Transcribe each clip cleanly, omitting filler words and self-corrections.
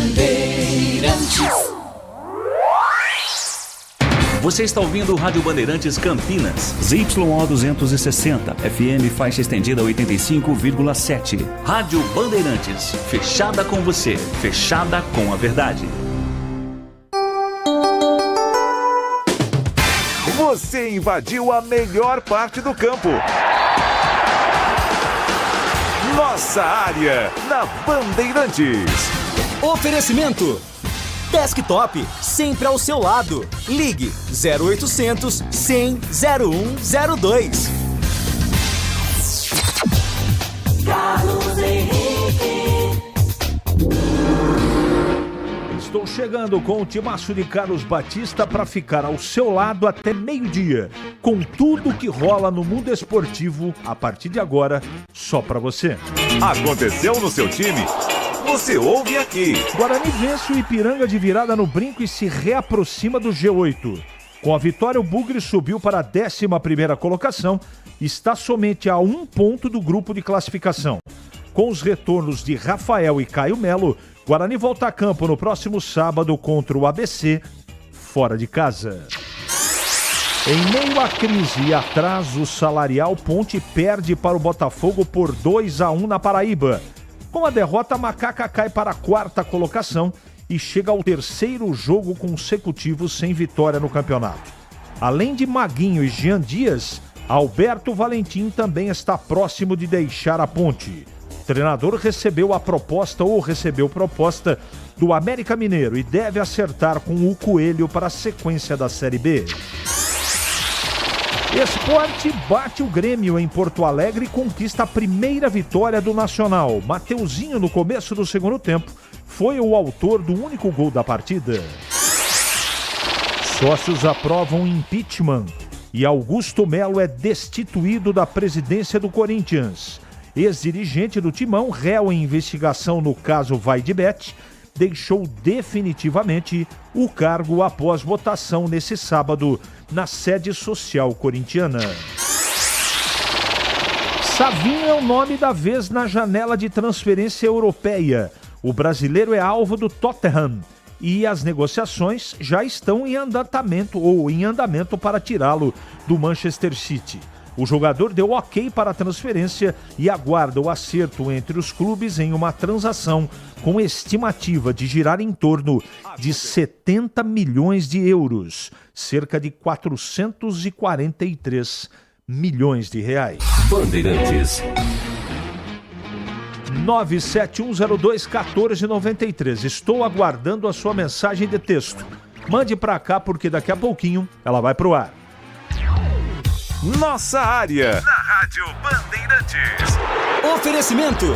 Bandeirantes. Você está ouvindo o Rádio Bandeirantes Campinas. ZYO 260, FM faixa estendida 85,7. Rádio Bandeirantes, fechada com você, fechada com a verdade. Você invadiu a melhor parte do campo. Nossa área, na Bandeirantes. Oferecimento Desktop, sempre ao seu lado. Ligue 0800 100 0102. Carlos Henrique. Estou chegando com o timaço de Carlos Batista para ficar ao seu lado até meio-dia, com tudo que rola no mundo esportivo a partir de agora, só para você. Aconteceu no seu time? Você ouve aqui. Guarani vence o Ipiranga de virada no Brinco e se reaproxima do G8. Com a vitória, o Bugre subiu para a 11ª colocação e está somente a 1 ponto do grupo de classificação. Com os retornos de Rafael e Caio Melo, Guarani volta a campo no próximo sábado contra o ABC, fora de casa. Em meio à crise e atraso salarial, Ponte perde para o Botafogo por 2-1 na Paraíba. Com a derrota, a Macaca cai para a 4ª colocação e chega ao 3º jogo consecutivo sem vitória no campeonato. Além de Maguinho e Jean Dias, Alberto Valentim também está próximo de deixar a Ponte. O treinador recebeu proposta do América Mineiro e deve acertar com o Coelho para a sequência da Série B. Sport bate o Grêmio em Porto Alegre e conquista a primeira vitória do Nacional. Mateuzinho, no começo do segundo tempo, foi o autor do único gol da partida. Sócios aprovam impeachment e Augusto Melo é destituído da presidência do Corinthians. Ex-dirigente do Timão, réu em investigação no caso Vaidebet, deixou definitivamente o cargo após votação nesse sábado na sede social corintiana. Savinho é o nome da vez na janela de transferência europeia. O brasileiro é alvo do Tottenham e as negociações já estão em andamento para tirá-lo do Manchester City. O jogador deu ok para a transferência e aguarda o acerto entre os clubes em uma transação com estimativa de girar em torno de 70 milhões de euros, cerca de 443 milhões de reais. Bandeirantes. 971021493. Estou aguardando a sua mensagem de texto. Mande para cá porque daqui a pouquinho ela vai pro ar. Nossa área, na Rádio Bandeirantes. Oferecimento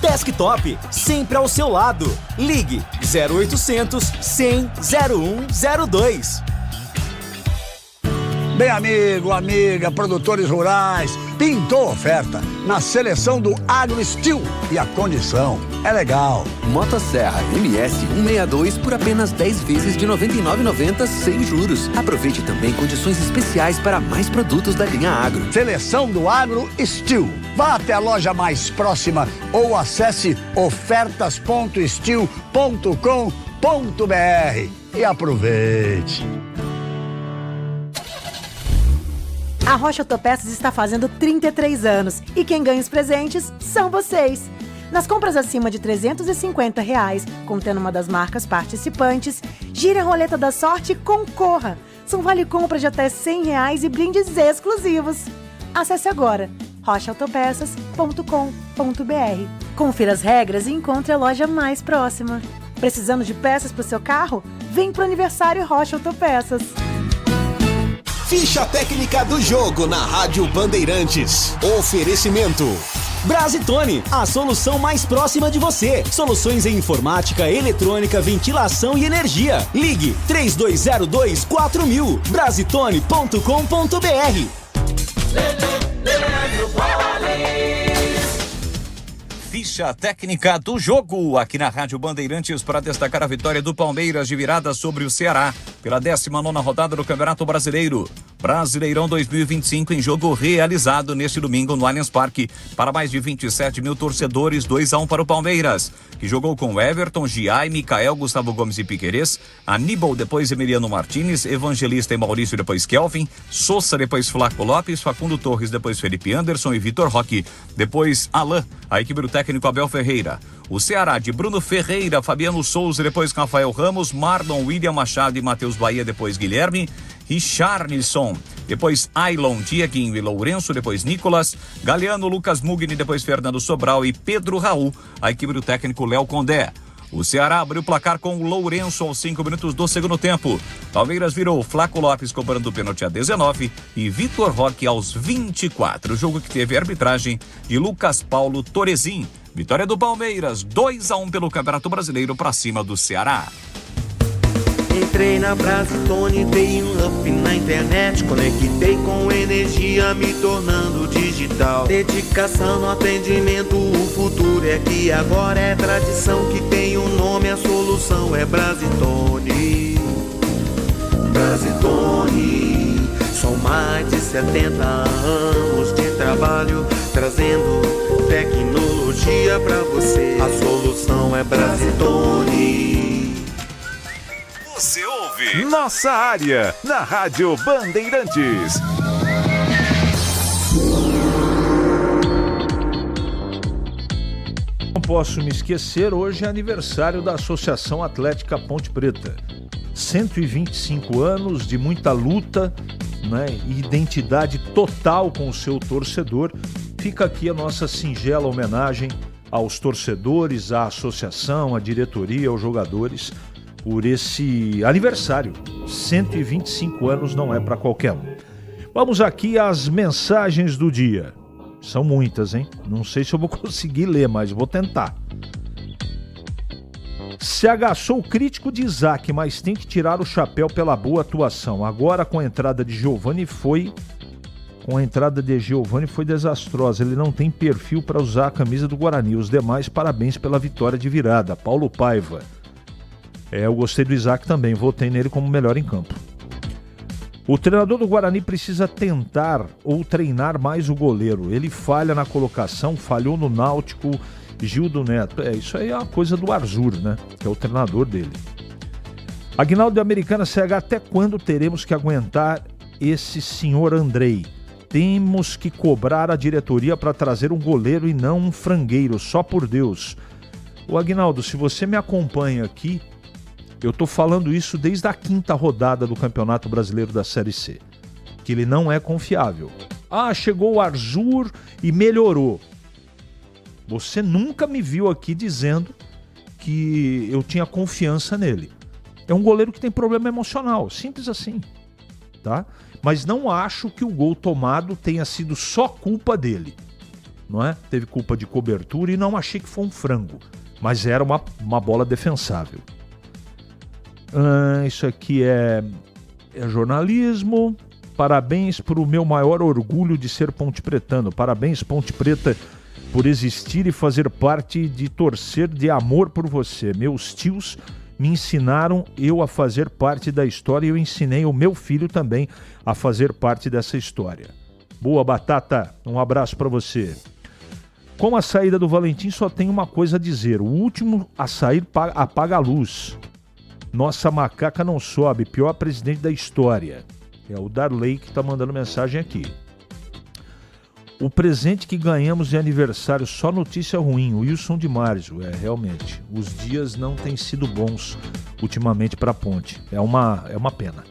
Desktop, sempre ao seu lado. Ligue 0800 100 0102. Bem, amigo, amiga, produtores rurais, pintou oferta na seleção do AgroSteel e a condição é legal. Motosserra MS 162 por apenas 10 vezes de R$ 99,90 sem juros. Aproveite também condições especiais para mais produtos da linha Agro. Seleção do AgroSteel. Vá até a loja mais próxima ou acesse ofertas.steel.com.br e aproveite. A Rocha Autopeças está fazendo 33 anos e quem ganha os presentes são vocês. Nas compras acima de R$ 350, contendo uma das marcas participantes, gire a roleta da sorte e concorra. São vale-compra de até R$ 100 e brindes exclusivos. Acesse agora rochaautopeças.com.br. Confira as regras e encontre a loja mais próxima. Precisando de peças para o seu carro? Vem pro aniversário Rocha Autopeças. Ficha técnica do jogo na Rádio Bandeirantes. Oferecimento Brasitone, a solução mais próxima de você. Soluções em informática, eletrônica, ventilação e energia. Ligue 3202-4000. Brasitone.com.br. Ficha técnica do jogo aqui na Rádio Bandeirantes para destacar a vitória do Palmeiras de virada sobre o Ceará. pela 19ª rodada do Campeonato Brasileiro. Brasileirão 2025 em jogo realizado neste domingo no Allianz Parque para mais de 27 mil torcedores, 2-1 para o Palmeiras, que jogou com Everton, Giai, Micael, Gustavo Gomes e Piquerez, Aníbal, depois Emiliano Martínez, Evangelista e Maurício, depois Kelvin, Sousa, depois Flaco Lopes, Facundo Torres, depois Felipe Anderson e Vitor Roque, depois Alain, a equipe do técnico Abel Ferreira. O Ceará de Bruno Ferreira, Fabiano Souza, depois Rafael Ramos, Marlon, William Machado e Matheus Bahia, depois Guilherme, Richarlison, depois Ailon, Dieguinho e Lourenço, depois Nicolas, Galeano, Lucas Mugni, depois Fernando Sobral e Pedro Raul, a equipe do técnico Léo Condé. O Ceará abriu o placar com o Lourenço aos 5 minutos do segundo tempo. Palmeiras virou Flaco Lopes cobrando o pênalti a 19 e Vitor Roque aos 24. O jogo que teve a arbitragem de Lucas Paulo Torezin. Vitória do Palmeiras, 2-1 pelo Campeonato Brasileiro para cima do Ceará. Entrei na Brasitone, dei um up na internet, conectei com energia, me tornando digital. Dedicação no atendimento, o futuro é que agora é tradição, que tem um nome, a solução é Brasitone. Brasitone, são mais de 70 anos de trabalho, trazendo tecnologia pra você. A solução é Brasitone. Você ouve Nossa Área, na Rádio Bandeirantes. Não posso me esquecer, hoje é aniversário da Associação Atlética Ponte Preta. 125 anos de muita luta, né, e identidade total com o seu torcedor. Fica aqui a nossa singela homenagem aos torcedores, à associação, à diretoria, aos jogadores, por esse aniversário. 125 anos não é para qualquer um. Vamos aqui às mensagens do dia. São muitas, hein? Não sei se eu vou conseguir ler, mas vou tentar. Sou crítico de Isaac, mas tem que tirar o chapéu pela boa atuação. Agora com a entrada de Giovani foi desastrosa. Ele não tem perfil para usar a camisa do Guarani. Os demais, parabéns pela vitória de virada. Paulo Paiva. Eu gostei do Isaac também, votei nele como melhor em campo. O treinador do Guarani precisa tentar ou treinar mais o goleiro. Ele falha na colocação, falhou no Náutico, Gildo Neto. Isso aí é uma coisa do Arzur, né? Que é o treinador dele. Aguinaldo de Americana CH, até quando teremos que aguentar esse senhor Andrei? Temos que cobrar a diretoria para trazer um goleiro e não um frangueiro, só por Deus. Ô Aguinaldo, se você me acompanha aqui, eu tô falando isso desde a 5ª rodada do Campeonato Brasileiro da Série C. Que ele não é confiável. Chegou o Arzur e melhorou. Você nunca me viu aqui dizendo que eu tinha confiança nele. É um goleiro que tem problema emocional, simples assim, tá? Mas não acho que o gol tomado tenha sido só culpa dele, não é? Teve culpa de cobertura e não achei que foi um frango, mas era uma bola defensável. Isso aqui é jornalismo. Parabéns para o meu maior orgulho de ser pontepretano. Parabéns, Ponte Preta, por existir e fazer parte de torcer de amor por você. Meus tios me ensinaram eu a fazer parte da história e eu ensinei o meu filho também a fazer parte dessa história. Boa, Batata. Um abraço para você. Com a saída do Valentim, só tem uma coisa a dizer. O último a sair apaga a luz. Nossa macaca não sobe, pior presidente da história. É o Darley que está mandando mensagem aqui. O presente que ganhamos de aniversário, só notícia ruim. Wilson de Márcio, realmente. Os dias não têm sido bons ultimamente para a Ponte. É uma pena.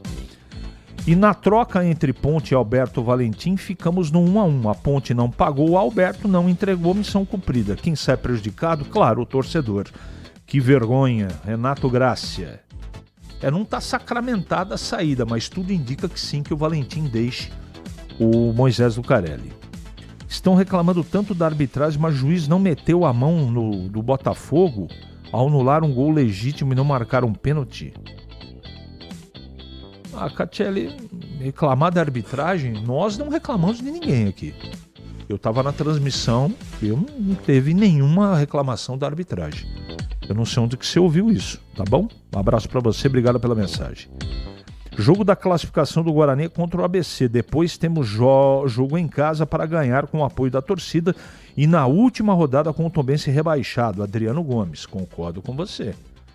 E na troca entre Ponte e Alberto Valentim, ficamos no 1-1. A Ponte não pagou, o Alberto não entregou, missão cumprida. Quem sai prejudicado? Claro, o torcedor. Que vergonha, Renato Grácia. Não está sacramentada a saída, mas tudo indica que sim, que o Valentim deixe o Moisés Lucarelli. Estão reclamando tanto da arbitragem, mas o juiz não meteu a mão do Botafogo ao anular um gol legítimo e não marcar um pênalti. Catielli, reclamar da arbitragem, nós não reclamamos de ninguém aqui. Eu estava na transmissão, eu não teve nenhuma reclamação da arbitragem. Eu não sei onde que você ouviu isso, tá bom? Um abraço para você, obrigado pela mensagem. Jogo da classificação do Guarani contra o ABC. Depois temos jogo em casa para ganhar com o apoio da torcida. E na última rodada com o Tombense rebaixado. Adriano Gomes, concordo com você.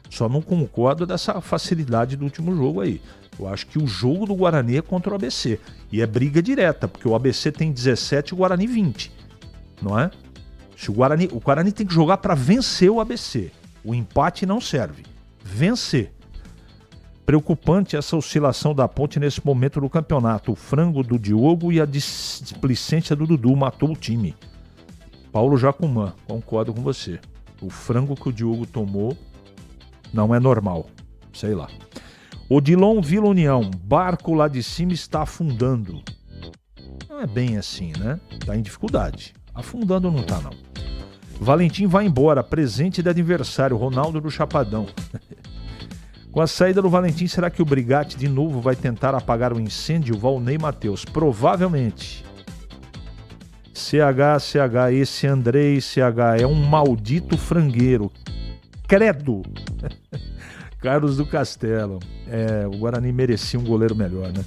Só não concordo dessa facilidade do último jogo aí. Eu acho que o jogo do Guarani é contra o ABC. E é briga direta, porque o ABC tem 17 e o Guarani 20. Não é? Se o Guarani tem que jogar para vencer o ABC. O empate não serve. Vencer. Preocupante essa oscilação da Ponte nesse momento do campeonato. O frango do Diogo e a displicência do Dudu matou o time. Paulo Jacumã, concordo com você. O frango que o Diogo tomou não é normal. Sei lá. Odilon Vila União. Barco lá de cima está afundando. Não é bem assim, né? Está em dificuldade. Afundando não está, não. Valentim vai embora. Presente de aniversário. Ronaldo do Chapadão. Com a saída do Valentim, será que o Brigatti de novo vai tentar apagar o incêndio? Valnei Matheus, provavelmente. CH, esse Andrei CH é um maldito frangueiro. Credo! Carlos do Castelo. O Guarani merecia um goleiro melhor, né?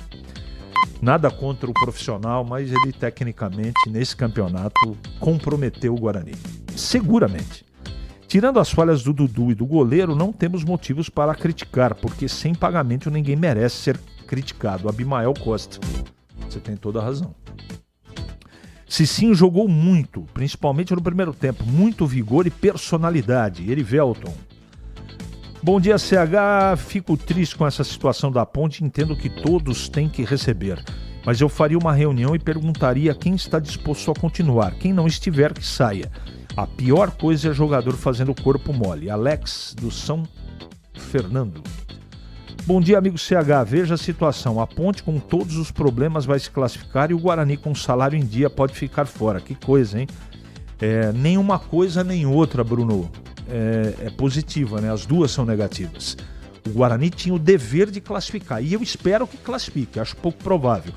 Nada contra o profissional, mas ele tecnicamente, nesse campeonato, comprometeu o Guarani. Seguramente. Tirando as falhas do Dudu e do goleiro, não temos motivos para criticar, porque sem pagamento ninguém merece ser criticado. Abimael Costa. Você tem toda a razão. Cicinho jogou muito, principalmente no primeiro tempo. Muito vigor e personalidade. Erivelton. Bom dia, CH. Fico triste com essa situação da Ponte. Entendo que todos têm que receber. Mas eu faria uma reunião e perguntaria quem está disposto a continuar. Quem não estiver, que saia. A pior coisa é jogador fazendo corpo mole. Alex, do São Fernando. Bom dia, amigo CH. Veja a situação. A Ponte, com todos os problemas, vai se classificar e o Guarani, com salário em dia, pode ficar fora. Que coisa, hein? Nem uma coisa nem outra, Bruno. É positiva, né? As duas são negativas. O Guarani tinha o dever de classificar. E eu espero que classifique. Acho pouco provável.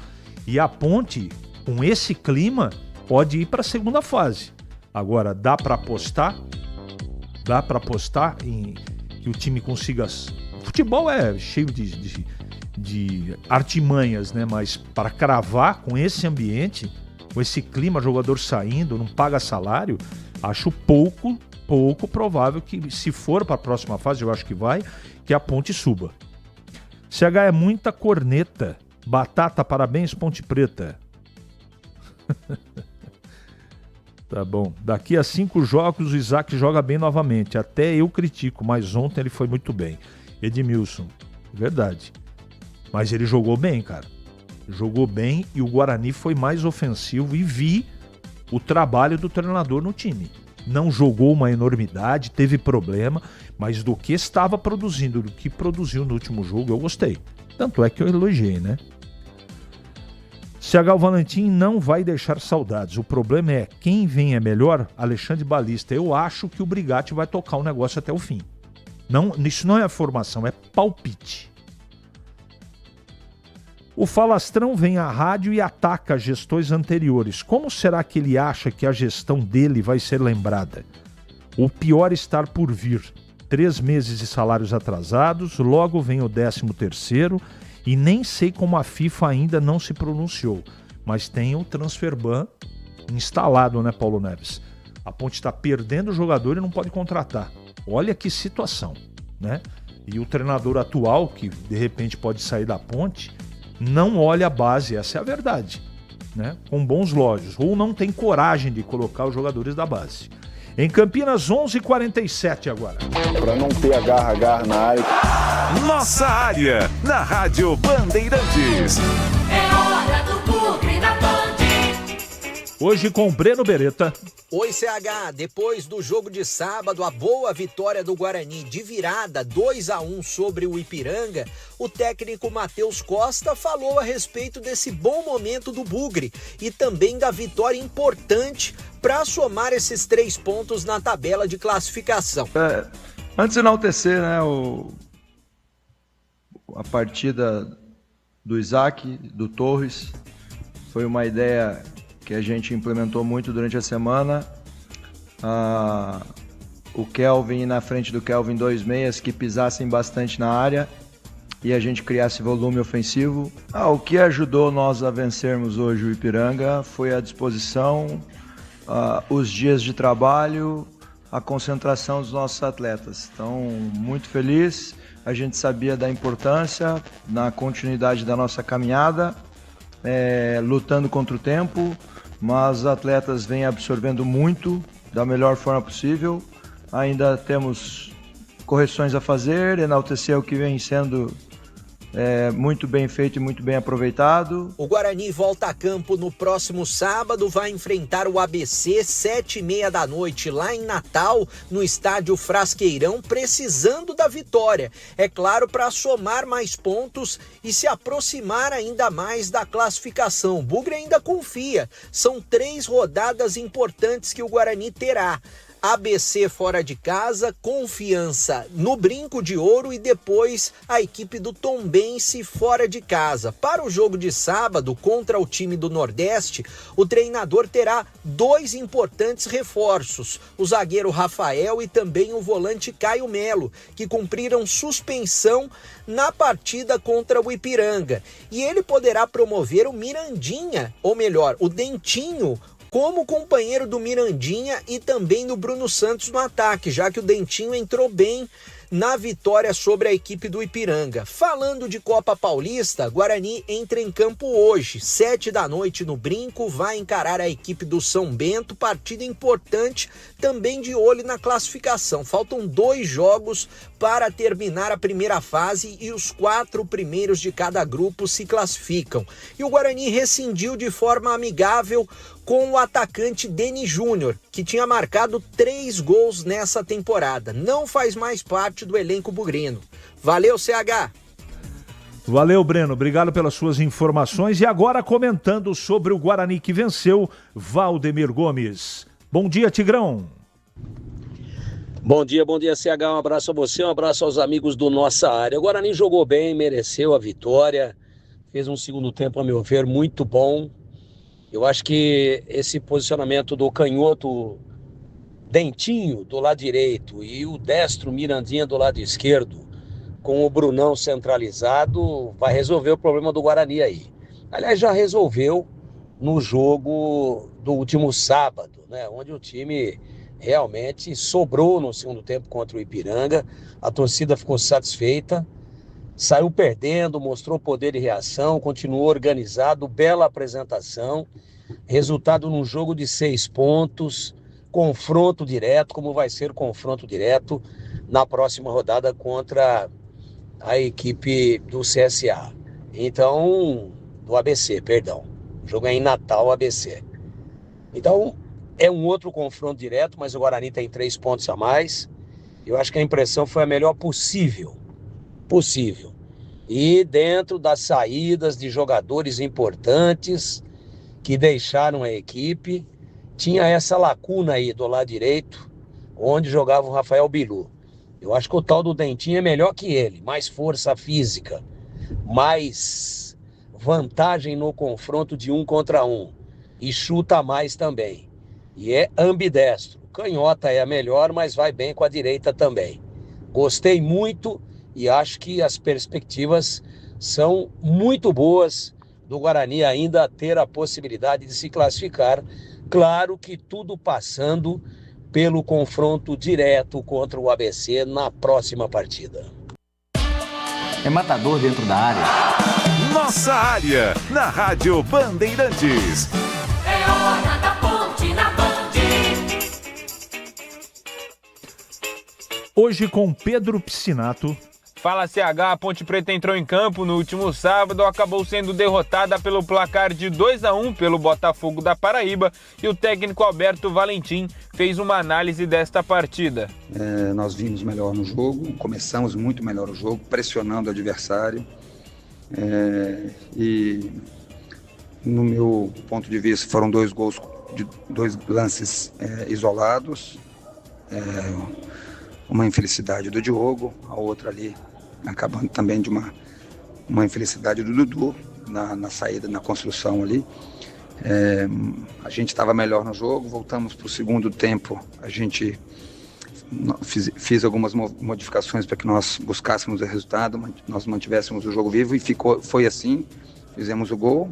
E a Ponte, com esse clima, pode ir para a segunda fase. Agora, dá para apostar? Dá para apostar em que o time consiga... Futebol é cheio de artimanhas, né? Mas para cravar com esse ambiente, com esse clima, jogador saindo, não paga salário, acho pouco provável que, se for para a próxima fase, eu acho que vai, que a Ponte suba. CH é muita corneta. Batata, parabéns, Ponte Preta. Tá bom. Daqui a 5 jogos o Isaac joga bem novamente. Até eu critico, mas ontem ele foi muito bem. Edmilson. Verdade. Mas ele jogou bem, cara. Jogou bem e o Guarani foi mais ofensivo e vi o trabalho do treinador no time. Não jogou uma enormidade, teve problema, mas do que estava produzindo, do que produziu no último jogo, eu gostei. Tanto é que eu elogiei, né? CH Valentim não vai deixar saudades. O problema é quem vem é melhor? Alexandre Balista. Eu acho que o Brigatti vai tocar o negócio até o fim. Não, isso não é formação, é palpite. O Falastrão vem à rádio e ataca gestões anteriores. Como será que ele acha que a gestão dele vai ser lembrada? O pior está por vir. 3 meses de salários atrasados, logo vem o 13º, e nem sei como a FIFA ainda não se pronunciou. Mas tem o transfer ban instalado, né, Paulo Neves? A Ponte está perdendo o jogador e não pode contratar. Olha que situação, né? E o treinador atual, que de repente pode sair da Ponte, não olha a base, essa é a verdade, né? Com bons olhos, ou não tem coragem de colocar os jogadores da base. Em Campinas, 11h47 agora. Para não ter agarra na área. Nossa área, na Rádio Bandeirantes. É hora do Bugre da Band. Hoje com Breno Beretta. Oi, CH. Depois do jogo de sábado, a boa vitória do Guarani de virada 2-1 sobre o Ipiranga, o técnico Matheus Costa falou a respeito desse bom momento do Bugre e também da vitória importante para somar esses 3 pontos na tabela de classificação. Antes de enaltecer, né, a partida do Isaac, do Torres, foi uma ideia que a gente implementou muito durante a semana. O Kelvin na frente do Kelvin, 2 meias que pisassem bastante na área. e a gente criasse volume ofensivo. O que ajudou nós a vencermos hoje o Ipiranga foi a disposição, os dias de trabalho, a concentração dos nossos atletas. Então, muito feliz. A gente sabia da importância na continuidade da nossa caminhada, lutando contra o tempo, mas os atletas vêm absorvendo muito da melhor forma possível. Ainda temos correções a fazer, enaltecer o que vem sendo muito bem feito e muito bem aproveitado. O Guarani volta a campo no próximo sábado, vai enfrentar o ABC 7h30 da noite lá em Natal, no estádio Frasqueirão, precisando da vitória. É claro, para somar mais pontos e se aproximar ainda mais da classificação. O Bugre ainda confia, são 3 rodadas importantes que o Guarani terá. ABC fora de casa, Confiança no Brinco de Ouro e depois a equipe do Tombense fora de casa. Para o jogo de sábado contra o time do Nordeste, o treinador terá 2 importantes reforços, o zagueiro Rafael e também o volante Caio Melo, que cumpriram suspensão na partida contra o Ipiranga. E ele poderá promover o Mirandinha, ou melhor, o Dentinho, como companheiro do Mirandinha e também do Bruno Santos no ataque, já que o Dentinho entrou bem na vitória sobre a equipe do Ipiranga. Falando de Copa Paulista, Guarani entra em campo hoje, 7 da noite no Brinco, vai encarar a equipe do São Bento, partida importante, também de olho na classificação. Faltam 2 jogos para terminar a primeira fase e os 4 primeiros de cada grupo se classificam. E o Guarani rescindiu de forma amigável com o atacante Deni Júnior, que tinha marcado 3 gols nessa temporada. Não faz mais parte do elenco bugrino. Valeu, CH! Valeu, Breno. Obrigado pelas suas informações. E agora comentando sobre o Guarani que venceu, Valdemir Gomes. Bom dia, Tigrão. Bom dia, CH. Um abraço a você, um abraço aos amigos do Nossa Área. O Guarani jogou bem, mereceu a vitória. Fez um segundo tempo, a meu ver, muito bom. Eu acho que esse posicionamento do canhoto Dentinho do lado direito e o destro Mirandinha do lado esquerdo, com o Brunão centralizado, vai resolver o problema do Guarani aí. Aliás, já resolveu no jogo do último sábado, né, onde o time realmente sobrou no segundo tempo contra o Ipiranga. A torcida ficou satisfeita, saiu perdendo, mostrou poder de reação, continuou organizado, bela apresentação, resultado num jogo de 6 pontos, confronto direto, como vai ser o confronto direto na próxima rodada contra a equipe do CSA. Então, do ABC, perdão. O jogo é em Natal, ABC. Então, é um outro confronto direto, mas o Guarani tem 3 pontos a mais. Eu acho que a impressão foi a melhor possível. E dentro das saídas de jogadores importantes que deixaram a equipe, tinha essa lacuna aí do lado direito, onde jogava o Rafael Bilu. Eu acho que o tal do Dentinho é melhor que ele, mais força física, mais vantagem no confronto de 1 contra 1 e chuta mais também. E é ambidestro. Canhota é a melhor, mas vai bem com a direita também. Gostei muito. E acho que as perspectivas são muito boas do Guarani ainda ter a possibilidade de se classificar. Claro que tudo passando pelo confronto direto contra o ABC na próxima partida. É matador dentro da área. Nossa Área, na Rádio Bandeirantes. É hora da Ponte na Band. Hoje com Pedro Piscinato. Fala CH, a Ponte Preta entrou em campo no último sábado, acabou sendo derrotada pelo placar de 2-1 pelo Botafogo da Paraíba e o técnico Alberto Valentim fez uma análise desta partida. Nós vimos melhor no jogo, começamos muito melhor o jogo, pressionando o adversário e no meu ponto de vista foram 2 gols de 2 lances isolados, uma infelicidade do Diogo, a outra ali acabando também de uma infelicidade do Dudu na saída, na construção ali. A gente estava melhor no jogo, voltamos para o segundo tempo, a gente fiz algumas modificações para que nós buscássemos o resultado, nós mantivéssemos o jogo vivo e foi assim, fizemos o gol.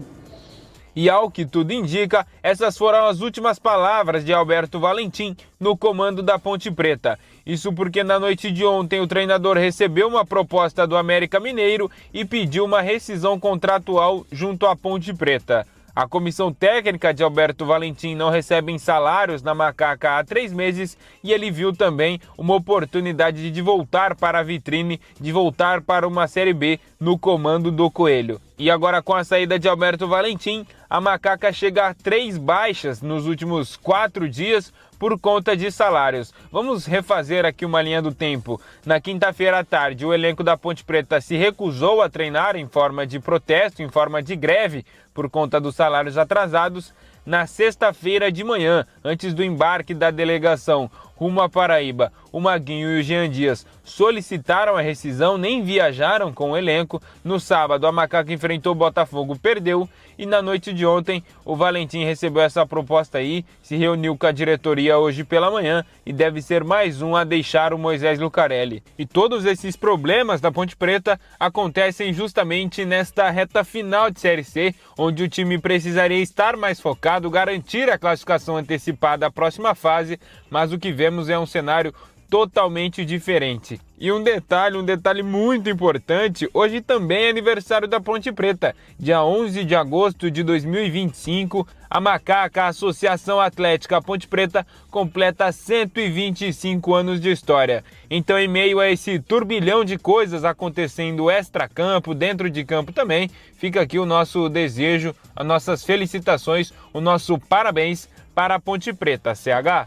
E ao que tudo indica, essas foram as últimas palavras de Alberto Valentim no comando da Ponte Preta. Isso porque na noite de ontem o treinador recebeu uma proposta do América Mineiro e pediu uma rescisão contratual junto à Ponte Preta. A comissão técnica de Alberto Valentim não recebe salários na Macaca há 3 meses e ele viu também uma oportunidade de voltar para a vitrine, de voltar para uma Série B no comando do Coelho. E agora com a saída de Alberto Valentim, a Macaca chega a 3 baixas nos últimos 4 dias por conta de salários. Vamos refazer aqui uma linha do tempo. Na quinta-feira à tarde, o elenco da Ponte Preta se recusou a treinar em forma de protesto, em forma de greve, por conta dos salários atrasados. Na sexta-feira de manhã, antes do embarque da delegação rumo à Paraíba, o Maguinho e o Jean Dias solicitaram a rescisão, nem viajaram com o elenco. No sábado, a Macaca enfrentou o Botafogo, perdeu. E na noite de ontem, o Valentim recebeu essa proposta aí, se reuniu com a diretoria hoje pela manhã e deve ser mais um a deixar o Moisés Lucarelli. E todos esses problemas da Ponte Preta acontecem justamente nesta reta final de Série C, onde o time precisaria estar mais focado, garantir a classificação antecipada à próxima fase, mas o que vemos é um cenário totalmente diferente. E um detalhe muito importante, hoje também é aniversário da Ponte Preta. Dia 11 de agosto de 2025, a Macaca, a Associação Atlética Ponte Preta, completa 125 anos de história. Então, em meio a esse turbilhão de coisas acontecendo extra-campo, dentro de campo também, fica aqui o nosso desejo, as nossas felicitações, o nosso parabéns para a Ponte Preta, CH.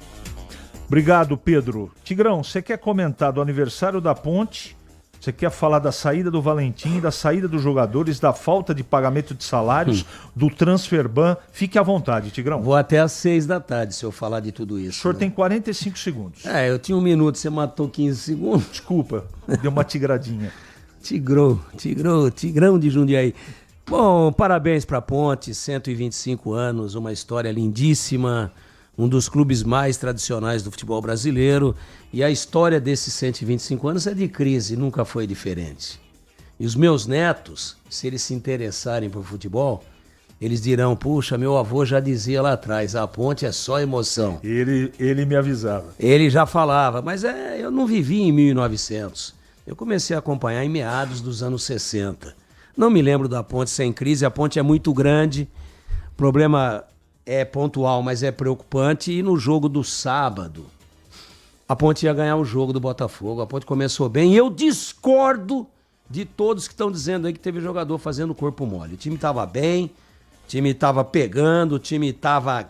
Obrigado, Pedro. Tigrão, você quer comentar do aniversário da Ponte? Você quer falar da saída do Valentim, da saída dos jogadores, da falta de pagamento de salários, do transfer ban? Fique à vontade, Tigrão. Vou até às 6 da tarde se eu falar de tudo isso. O senhor tem 45 segundos. Eu tinha 1 minuto, você matou 15 segundos. Desculpa, deu uma tigradinha. Tigrão de Jundiaí. Bom, parabéns para a Ponte, 125 anos, uma história lindíssima. Um dos clubes mais tradicionais do futebol brasileiro, e a história desses 125 anos é de crise, nunca foi diferente. E os meus netos, se eles se interessarem por futebol, eles dirão, puxa, meu avô já dizia lá atrás, a Ponte é só emoção. Ele me avisava. Ele já falava, mas eu não vivi em 1900. Eu comecei a acompanhar em meados dos anos 60. Não me lembro da Ponte sem crise, a Ponte é muito grande, problema é pontual, mas é preocupante. E no jogo do sábado, a Ponte ia ganhar o jogo do Botafogo. A Ponte começou bem. E eu discordo de todos que estão dizendo aí que teve jogador fazendo corpo mole. O time estava bem, o time estava pegando, o time estava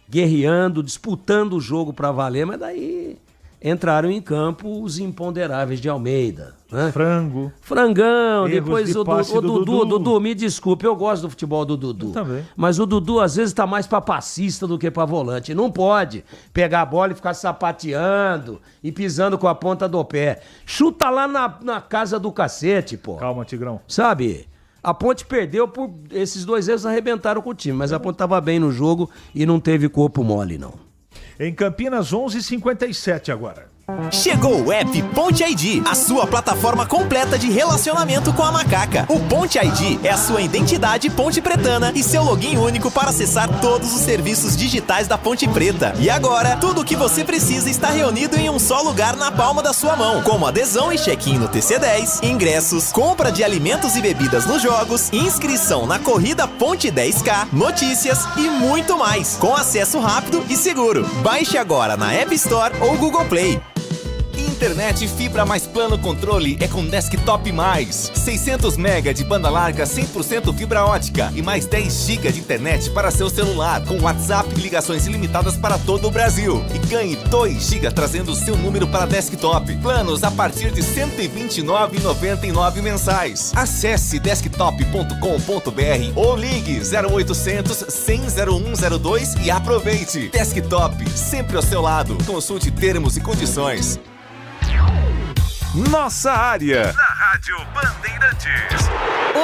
guerreando, disputando o jogo para valer, mas daí entraram em campo os imponderáveis de Almeida. Né? Frangão, depois o Dudu, me desculpe, eu gosto do futebol do Dudu. Mas o Dudu às vezes tá mais pra passista do que pra volante. Não pode pegar a bola e ficar sapateando e pisando com a ponta do pé. Chuta lá na casa do cacete, pô. Calma, Tigrão. Sabe? A Ponte perdeu por esses 2 erros, arrebentaram com o time, mas a Ponte tava bem no jogo e não teve corpo mole, não. Em Campinas, 11h57 agora. Chegou o app Ponte ID, a sua plataforma completa de relacionamento com a Macaca. O Ponte ID é a sua identidade ponte pretana e seu login único para acessar todos os serviços digitais da Ponte Preta. E agora, tudo o que você precisa está reunido em um só lugar na palma da sua mão, como adesão e check-in no TC10, ingressos, compra de alimentos e bebidas nos jogos, inscrição na corrida Ponte 10K, notícias e muito mais, com acesso rápido e seguro. Baixe agora na App Store ou Google Play. Internet fibra mais plano controle é com Desktop Mais. 600 MB de banda larga 100% fibra ótica e mais 10 GB de internet para seu celular, com WhatsApp e ligações ilimitadas para todo o Brasil. E ganhe 2 GB trazendo o seu número para Desktop. Planos a partir de R$ 129,99 mensais. Acesse desktop.com.br ou ligue 0800 100 0102 e aproveite. Desktop, sempre ao seu lado. Consulte termos e condições. Nossa área, na Rádio Bandeirantes.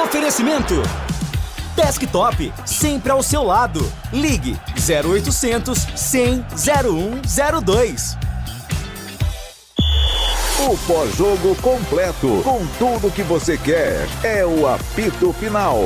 Oferecimento Desktop, sempre ao seu lado. Ligue 0800 100 0102. O pós-jogo completo, com tudo que você quer. É o apito final.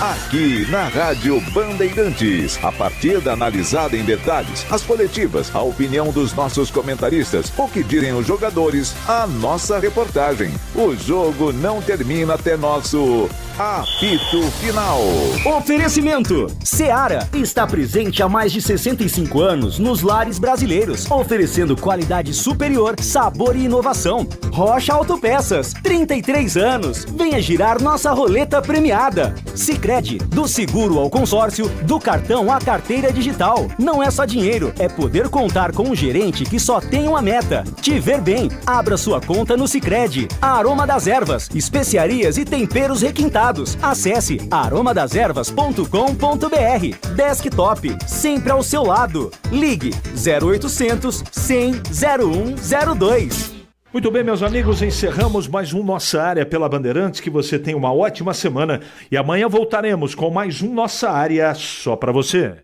Aqui na Rádio Bandeirantes. A partida analisada em detalhes, as coletivas, a opinião dos nossos comentaristas, o que dizem os jogadores, a nossa reportagem. O jogo não termina até nosso apito final. Oferecimento. Seara está presente há mais de 65 anos nos lares brasileiros, oferecendo qualidade superior, sabor e inovação. Rocha Autopeças, 33 anos. Venha girar nossa roleta premiada. Sicredi, do seguro ao consórcio, do cartão à carteira digital. Não é só dinheiro, é poder contar com um gerente que só tem uma meta: te ver bem. Abra sua conta no Sicredi. Aroma das Ervas, especiarias e temperos requintados. Acesse aromadeservas.com.br. Desktop, sempre ao seu lado. Ligue 0800 100 0102. Muito bem, meus amigos, encerramos mais um Nossa Área pela Bandeirantes. Que você tenha uma ótima semana e amanhã voltaremos com mais um Nossa Área só pra você.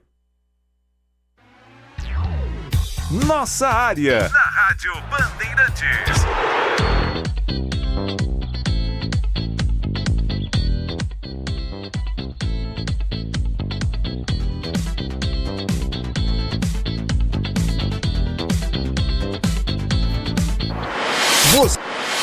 Nossa Área, na Rádio Bandeirantes. Você